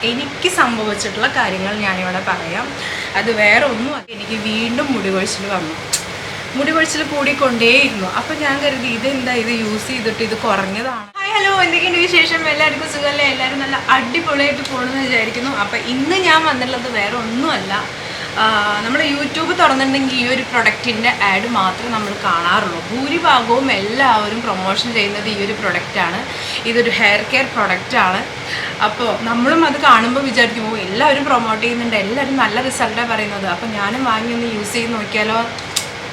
എനിക്ക് സംഭവിച്ചിട്ടുള്ള കാര്യങ്ങൾ ഞാനിവിടെ പറയാം. അത് വേറെ ഒന്നുമല്ല, എനിക്ക് വീണ്ടും മുടി കൊഴിച്ചിൽ വന്നു. മുടി കൊഴിച്ചിൽ കൂടിക്കൊണ്ടേയിരുന്നു. അപ്പം ഞാൻ കരുതി ഇതെന്താ, ഇത് യൂസ് ചെയ്തിട്ട് ഇത് കുറഞ്ഞതാണ്. ഹായ് ഹലോ, എന്തൊക്കെയുണ്ട് വിശേഷം? എല്ലാവർക്കും സുഖമല്ലേ? എല്ലാവരും നല്ല അടിപൊളിയായിട്ട് പോകണമെന്ന് വിചാരിക്കുന്നു. അപ്പം ഇന്ന് ഞാൻ വന്നിട്ടുള്ളത് വേറെ ഒന്നുമല്ല, നമ്മൾ യൂട്യൂബ് തുറന്നിട്ടുണ്ടെങ്കിൽ ഈ ഒരു പ്രൊഡക്റ്റിൻ്റെ ആഡ് മാത്രമേ നമ്മൾ കാണാറുള്ളൂ. ഭൂരിഭാഗവും എല്ലാവരും പ്രൊമോഷൻ ചെയ്യുന്നത് ഈ ഒരു പ്രൊഡക്റ്റാണ്. ഇതൊരു ഹെയർ കെയർ പ്രൊഡക്റ്റാണ്. അപ്പോൾ നമ്മളും അത് കാണുമ്പോൾ വിചാരിക്കുമ്പോൾ എല്ലാവരും പ്രൊമോട്ട് ചെയ്യുന്നുണ്ട്, എല്ലാവരും നല്ല റിസൾട്ടാണ് പറയുന്നത്, അപ്പോൾ ഞാനും വാങ്ങി ഒന്ന് യൂസ് ചെയ്ത് നോക്കിയാലോ,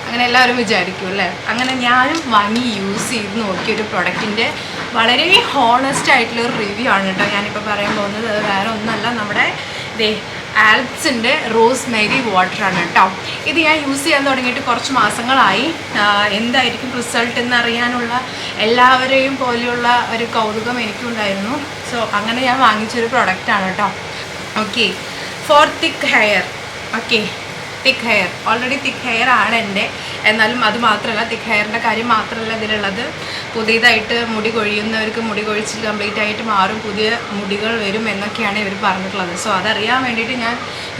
അങ്ങനെ എല്ലാവരും വിചാരിക്കും അല്ലേ. അങ്ങനെ ഞാനും വാങ്ങി യൂസ് ചെയ്ത് നോക്കിയൊരു പ്രൊഡക്റ്റിൻ്റെ വളരെ ഹോണസ്റ്റ് ആയിട്ടുള്ളൊരു റിവ്യൂ ആണ് കേട്ടോ ഞാനിപ്പോൾ പറയാൻ പോകുന്നത്. വേറെ ഒന്നുമല്ല, നമ്മുടെ ആൽപ്സിൻ്റെ റോസ്മേരി വാട്ടറാണ് കേട്ടോ. ഇത് ഞാൻ യൂസ് ചെയ്യാൻ തുടങ്ങിയിട്ട് കുറച്ച് മാസങ്ങളായി. എന്തായിരിക്കും റിസൾട്ട് എന്നറിയാനുള്ള എല്ലാവരെയും പോലെയുള്ള ഒരു കൗതുകം എനിക്കുണ്ടായിരുന്നു. സോ അങ്ങനെ ഞാൻ വാങ്ങിച്ചൊരു പ്രൊഡക്റ്റാണ് കേട്ടോ. ഓക്കെ, ഫോർ തിക്ക് ഹെയർ. ഓക്കെ, തിക്ക് ഹെയർ, ഓൾറെഡി തിക്ക് ഹെയർ ആണ് എൻ്റെ. എന്നാലും അത് മാത്രമല്ല, തിക്ക് ഹെയറിൻ്റെ കാര്യം മാത്രമല്ല ഇതിലുള്ളത്. പുതിയതായിട്ട് മുടി കൊഴിയുന്നവർക്ക് മുടി കൊഴിച്ചിൽ കംപ്ലീറ്റ് ആയിട്ട് മാറും, പുതിയ മുടികൾ വരും എന്നൊക്കെയാണ് ഇവർ പറഞ്ഞിട്ടുള്ളത്. സോ അതറിയാൻ വേണ്ടിയിട്ട് ഞാൻ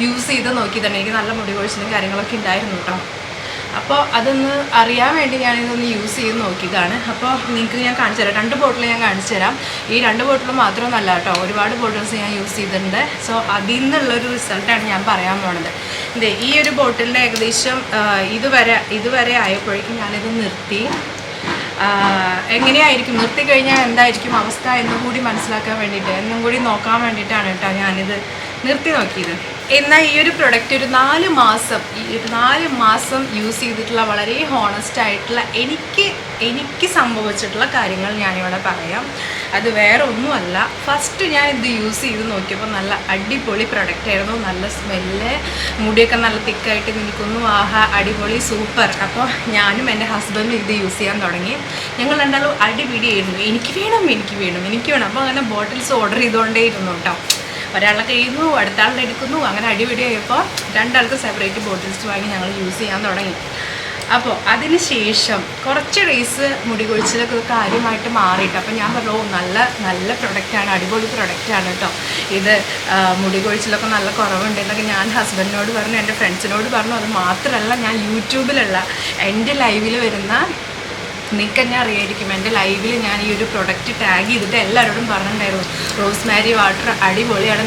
യൂസ് ചെയ്ത് നോക്കിയതാണ്. എനിക്ക് നല്ല മുടി കൊഴിച്ചിലും കാര്യങ്ങളൊക്കെ ഉണ്ടായിരുന്നു കേട്ടോ. അപ്പോൾ അതൊന്ന് അറിയാൻ വേണ്ടി ഞാനിതൊന്ന് യൂസ് ചെയ്ത് നോക്കിയതാണ്. അപ്പോൾ നിങ്ങൾക്ക് ഞാൻ കാണിച്ചു തരാം, 2 ബോട്ടിൽ ഞാൻ കാണിച്ചു തരാം. ഈ 2 ബോട്ടിൽ മാത്രമൊന്നുമല്ല കേട്ടോ, ഒരുപാട് ബോട്ടിൽസ് ഞാൻ യൂസ് ചെയ്തിട്ടുണ്ട്. സോ അതിൽ നിന്നുള്ളൊരു റിസൾട്ടാണ് ഞാൻ പറയാൻ പോണത്. ഇതേ ഈ ഒരു ബോട്ടിലിൻ്റെ ഏകദേശം ഇതുവരെ ആയപ്പോഴേക്കും ഞാനിത് നിർത്തി. എങ്ങനെയായിരിക്കും നിർത്തി കഴിഞ്ഞാൽ എന്തായിരിക്കും അവസ്ഥ എന്നും കൂടി മനസ്സിലാക്കാൻ വേണ്ടിയിട്ട്, എന്നും കൂടി നോക്കാൻ വേണ്ടിയിട്ടാണ് കേട്ടോ ഞാനിത് നിർത്തി നോക്കിയത്. എന്നാൽ ഈ ഒരു പ്രൊഡക്റ്റ് ഒരു 4 മാസം യൂസ് ചെയ്തിട്ടുള്ള വളരെ ഹോണസ്റ്റ് ആയിട്ടുള്ള എനിക്ക് സംഭവിച്ചിട്ടുള്ള കാര്യങ്ങൾ ഞാനിവിടെ പറയാം. അത് വേറെ ഒന്നുമല്ല, ഫസ്റ്റ് ഞാൻ ഇത് യൂസ് ചെയ്ത് നോക്കിയപ്പോൾ നല്ല അടിപൊളി പ്രൊഡക്റ്റ് ആയിരുന്നു. നല്ല സ്മെല്ല്, മുടിയൊക്കെ നല്ല തിക്കായിട്ട് നിൽക്കുന്നു. ആഹാ, അടിപൊളി, സൂപ്പർ. അപ്പോൾ ഞാനും എൻ്റെ ഹസ്ബൻഡും ഇത് യൂസ് ചെയ്യാൻ തുടങ്ങി. ഞങ്ങൾ രണ്ടാളും അടിപിടിയായിരുന്നു, എനിക്ക് വേണം. അപ്പോൾ അങ്ങനെ ബോട്ടിൽസ് ഓർഡർ ചെയ്തുകൊണ്ടേ ഇരുന്നു കേട്ടോ. ഒരാളെ കഴിയുന്നു, അടുത്ത ആളുടെ എടുക്കുന്നു, അങ്ങനെ അടിപിടിയായപ്പോൾ 2 ആൾക്ക് സെപ്പറേറ്റ് ബോട്ടിൽസ് വാങ്ങി ഞങ്ങൾ യൂസ് ചെയ്യാൻ തുടങ്ങി. അപ്പോൾ അതിന് ശേഷം കുറച്ച് ഡേയ്സ് മുടി കൊഴിച്ചിലൊക്കെ കാര്യമായിട്ട് മാറിയിട്ട്, അപ്പോൾ ഞാൻ പറഞ്ഞു നല്ല പ്രൊഡക്റ്റാണ്, അടിപൊളി പ്രൊഡക്റ്റാണ് കേട്ടോ ഇത്, മുടി കൊഴിച്ചിലൊക്കെ നല്ല കുറവുണ്ട് എന്നൊക്കെ ഞാൻ ഹസ്ബൻഡിനോട് പറഞ്ഞു, എൻ്റെ ഫ്രണ്ട്സിനോട് പറഞ്ഞു. അത് മാത്രമല്ല, ഞാൻ യൂട്യൂബിലുള്ള എൻ്റെ ലൈവിൽ വരുന്ന, നിങ്ങൾക്ക് തന്നെ അറിയായിരിക്കും, എൻ്റെ ലൈവിൽ ഞാൻ ഈ ഒരു പ്രൊഡക്റ്റ് ടാഗ് ചെയ്തിട്ട് എല്ലാവരോടും പറഞ്ഞിട്ടുണ്ടായിരുന്നു, റോസ്മേരി വാട്ടർ അടിപൊളിയാണ്,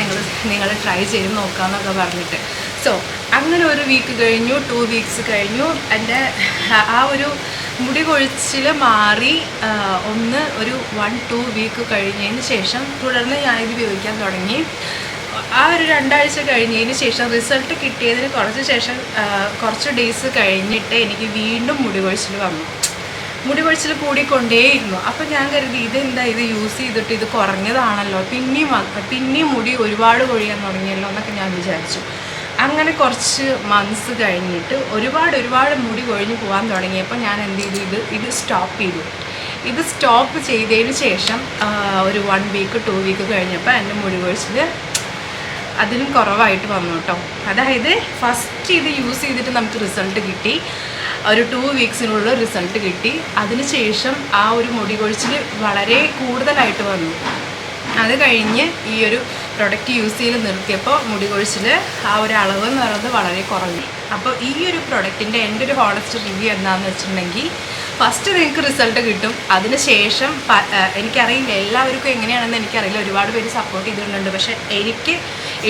നിങ്ങൾ ട്രൈ ചെയ്ത് നോക്കാമെന്നൊക്കെ പറഞ്ഞിട്ട്. സോ അങ്ങനെ ഒരു വീക്ക് കഴിഞ്ഞു, 2 വീക്സ് കഴിഞ്ഞു. എൻ്റെ ആ ഒരു മുടി കൊഴിച്ചിൽ മാറി ഒരു 1-2 വീക്ക് കഴിഞ്ഞതിന് ശേഷം തുടർന്ന് ഞാനിത് ഉപയോഗിക്കാൻ തുടങ്ങി. ആ ഒരു 2 ആഴ്ച കഴിഞ്ഞതിന് ശേഷം റിസൾട്ട് കിട്ടിയതിന് കുറച്ച് ഡേയ്സ് കഴിഞ്ഞിട്ട് എനിക്ക് വീണ്ടും മുടി കൊഴിച്ചിൽ വന്നു. മുടി കൊഴിച്ചിൽ കൂടിക്കൊണ്ടേയിരുന്നു. അപ്പം ഞാൻ കരുതി ഇതെന്താ, ഇത് യൂസ് ചെയ്തിട്ട് ഇത് കുറഞ്ഞതാണല്ലോ, പിന്നെയും മുടി ഒരുപാട് കൊഴിയാൻ തുടങ്ങിയല്ലോ എന്നൊക്കെ ഞാൻ വിചാരിച്ചു. അങ്ങനെ കുറച്ച് മന്ത്സ് കഴിഞ്ഞിട്ട് ഒരുപാട് മുടി കൊഴിഞ്ഞ് പോകാൻ തുടങ്ങിയപ്പോൾ ഞാൻ എന്ത് ചെയ്തു, ഇത് സ്റ്റോപ്പ് ചെയ്തു. ഇത് സ്റ്റോപ്പ് ചെയ്തതിന് ശേഷം ഒരു 1 വീക്ക് 2 വീക്ക് കഴിഞ്ഞപ്പോൾ എൻ്റെ മുടി കൊഴിച്ചിൽ അതിലും കുറവായിട്ട് വന്നു കേട്ടോ. അതായത് ഫസ്റ്റ് ഇത് യൂസ് ചെയ്തിട്ട് നമുക്ക് റിസൾട്ട് കിട്ടി, ഒരു 2 വീക്സിനുള്ള റിസൾട്ട് കിട്ടി. അതിനുശേഷം ആ ഒരു മുടി കൊഴിച്ചിൽ വളരെ കൂടുതലായിട്ട് വന്നു. അത് കഴിഞ്ഞ് ഈ ഒരു പ്രൊഡക്റ്റ് യൂസ് ചെയ്ത് നിർത്തിയപ്പോൾ മുടി കൊഴിച്ചിൽ ആ ഒരു അളവ് എന്ന് പറയുന്നത് വളരെ കുറഞ്ഞു. അപ്പോൾ ഈ ഒരു പ്രൊഡക്റ്റിൻ്റെ എൻ്റെ ഒരു ഹോണസ്റ്റ് റിവ്യൂ എന്താണെന്ന് വെച്ചിട്ടുണ്ടെങ്കിൽ, ഫസ്റ്റ് നിങ്ങൾക്ക് റിസൾട്ട് കിട്ടും. അതിനുശേഷം എനിക്കറിയില്ല എല്ലാവർക്കും എങ്ങനെയാണെന്ന് എനിക്കറിയില്ല, ഒരുപാട് പേര് സപ്പോർട്ട് ചെയ്തിട്ടുണ്ട്. പക്ഷേ എനിക്ക്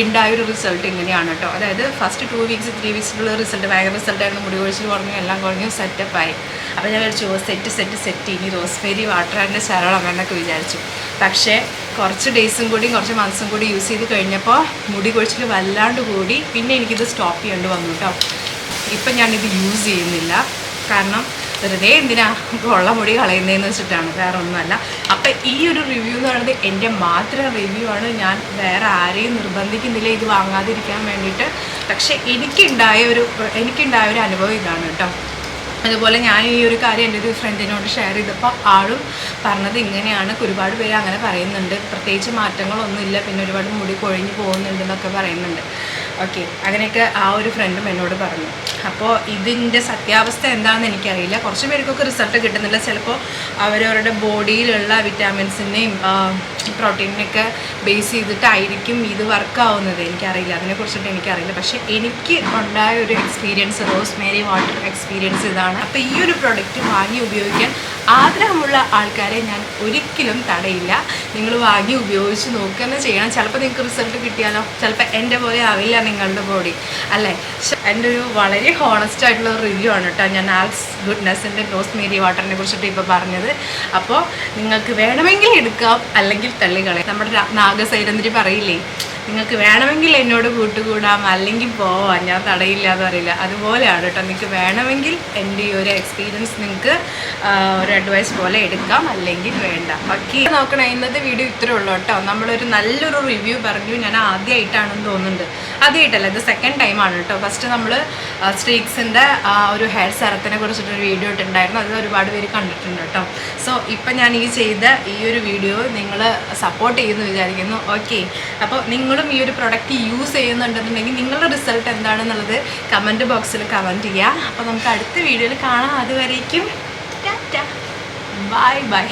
ഉണ്ടായൊരു റിസൾട്ട് ഇങ്ങനെയാണ് കേട്ടോ. അതായത് ഫസ്റ്റ് 2 വീക്സ് 3 വീക്സിലുള്ള റിസൾട്ട് ഭയങ്കര റിസൾട്ടായിരുന്നു, മുടി കൊഴിച്ചിൽ കുറഞ്ഞു, എല്ലാം കുറഞ്ഞു, സെറ്റപ്പായി. അപ്പോൾ ഞാൻ വിചാരിച്ചു സെറ്റ് ഇനി റോസ്മേരി വാട്ടറിൻ്റെ ശരണം എന്നൊക്കെ വിചാരിച്ചു. പക്ഷേ കുറച്ച് ഡേയ്സും കൂടി കുറച്ച് മന്ത്സും കൂടി യൂസ് ചെയ്ത് കഴിഞ്ഞപ്പോൾ മുടി കൊഴിച്ചിൽ വല്ലാണ്ട് കൂടി. പിന്നെ എനിക്കിത് സ്റ്റോപ്പ് ചെയ്യേണ്ടി വന്നു കേട്ടോ. ഇപ്പം ഞാനിത് യൂസ് ചെയ്യുന്നില്ല, കാരണം വെറുതെ എന്തിനാ ഉള്ള മുടി കളയുന്നതെന്ന് വെച്ചിട്ടാണ്, വേറെ ഒന്നുമല്ല. അപ്പം ഈ ഒരു റിവ്യൂ എന്ന് പറയുന്നത് എൻ്റെ മാത്രം റിവ്യൂ ആണ്. ഞാൻ വേറെ ആരെയും നിർബന്ധിക്കുന്നില്ല ഇത് വാങ്ങാതിരിക്കാൻ വേണ്ടിയിട്ട്. പക്ഷേ എനിക്കുണ്ടായ ഒരു അനുഭവം ഇതാണ് കേട്ടോ. അതുപോലെ ഞാൻ ഈ ഒരു കാര്യം എൻ്റെ ഒരു ഫ്രണ്ടിനോട് ഷെയർ ചെയ്തപ്പോൾ ആളും പറഞ്ഞത് ഇങ്ങനെയാണ്. ഒരുപാട് പേര് അങ്ങനെ പറയുന്നുണ്ട്, പ്രത്യേകിച്ച് മാറ്റങ്ങളൊന്നുമില്ല, പിന്നെ ഒരുപാട് മുടി കൊഴിഞ്ഞ് പോകുന്നുണ്ടെന്നൊക്കെ പറയുന്നുണ്ട്. ഓക്കെ, അങ്ങനെയൊക്കെ ആ ഒരു ഫ്രണ്ടും എന്നോട് പറഞ്ഞു. അപ്പോൾ ഇതിൻ്റെ സത്യാവസ്ഥ എന്താണെന്ന് എനിക്കറിയില്ല. കുറച്ച് പേർക്കൊക്കെ റിസൾട്ട് കിട്ടുന്നില്ല. ചിലപ്പോൾ അവരവരുടെ ബോഡിയിലുള്ള വിറ്റാമിൻസിൻ്റെയും പ്രോട്ടീനൊക്കെ ബേസ് ചെയ്തിട്ടായിരിക്കും ഇത് വർക്കാവുന്നത്. എനിക്കറിയില്ല, അതിനെക്കുറിച്ചിട്ട് എനിക്കറിയില്ല. പക്ഷേ എനിക്ക് ഉണ്ടായ ഒരു എക്സ്പീരിയൻസ്, റോസ്മേരി വാട്ടർ എക്സ്പീരിയൻസ് ഇതാണ്. അപ്പോൾ ഈ ഒരു പ്രൊഡക്റ്റ് വാങ്ങി ഉപയോഗിക്കാൻ ആഗ്രഹമുള്ള ആൾക്കാരെ ഞാൻ ഒരിക്കലും തടയില്ല. നിങ്ങൾ വാങ്ങി ഉപയോഗിച്ച് നോക്കുക ചെയ്യണം. ചിലപ്പോൾ നിങ്ങൾക്ക് റിസൾട്ട് കിട്ടിയാലോ, ചിലപ്പോൾ എൻ്റെ പോലെ ആവില്ല നിങ്ങളുടെ ബോഡി, അല്ലേ? എൻ്റെ ഒരു വളരെ ഹോണസ്റ്റ് ആയിട്ടുള്ള റിവ്യൂ ആണ് കേട്ടോ ഞാൻ ആൽസ് ഗുഡ്നെസ്സിൻ്റെ റോസ്മേരി വാട്ടറിനെ കുറിച്ചിട്ട് ഇപ്പോൾ പറഞ്ഞത്. അപ്പോൾ നിങ്ങൾക്ക് വേണമെങ്കിൽ എടുക്കാം, അല്ലെങ്കിൽ തള്ളിക്കളയാം. നമ്മുടെ നാഗസൈരന്തിരി പറയില്ലേ, നിങ്ങൾക്ക് വേണമെങ്കിൽ എന്നോട് കൂട്ടുകൂടാം, അല്ലെങ്കിൽ പോവാം, ഞാൻ തടയില്ല എന്ന് പറയില്ല. അതുപോലെയാണ് കേട്ടോ. നിങ്ങൾക്ക് വേണമെങ്കിൽ എൻ്റെ ഈ ഒരു എക്സ്പീരിയൻസ് നിങ്ങൾക്ക് ഒരു അഡ്വൈസ് പോലെ എടുക്കാം, അല്ലെങ്കിൽ വേണ്ട. ഓക്കെ, നോക്കണം. ഇന്നത്തെ വീഡിയോ ഇത്രേ ഉള്ളൂ കേട്ടോ. നമ്മളൊരു നല്ലൊരു റിവ്യൂ പറഞ്ഞു. ഞാൻ ആദ്യമായിട്ടാണെന്ന് തോന്നുന്നുണ്ട്, ആദ്യമായിട്ടല്ല, ഇത് സെക്കൻഡ് ടൈമാണ് കേട്ടോ. ഫസ്റ്റ് നമ്മൾ സ്ട്രീക്സിൻ്റെ ഒരു ഹെയർ സെറത്തിനെ കുറിച്ചിട്ടൊരു വീഡിയോ ഇട്ടുണ്ടായിരുന്നു. അത് ഒരുപാട് പേര് കണ്ടിട്ടുണ്ട് കേട്ടോ. സോ ഇപ്പം ഞാൻ ഈ ചെയ്ത ഈ ഒരു വീഡിയോ നിങ്ങൾ സപ്പോർട്ട് ചെയ്യുമെന്ന് വിചാരിക്കുന്നു. ഓക്കെ, അപ്പോൾ നിങ്ങളും ഈ ഒരു പ്രൊഡക്റ്റ് യൂസ് ചെയ്യുന്നുണ്ടെന്നുണ്ടെങ്കിൽ നിങ്ങളുടെ റിസൾട്ട് എന്താണെന്നുള്ളത് കമൻറ്റ് ബോക്സിൽ കമൻറ്റ് ചെയ്യുക. അപ്പോൾ നമുക്ക് അടുത്ത വീഡിയോയിൽ കാണാം. അതുവരേക്കും ടാറ്റ, ബൈ ബൈ.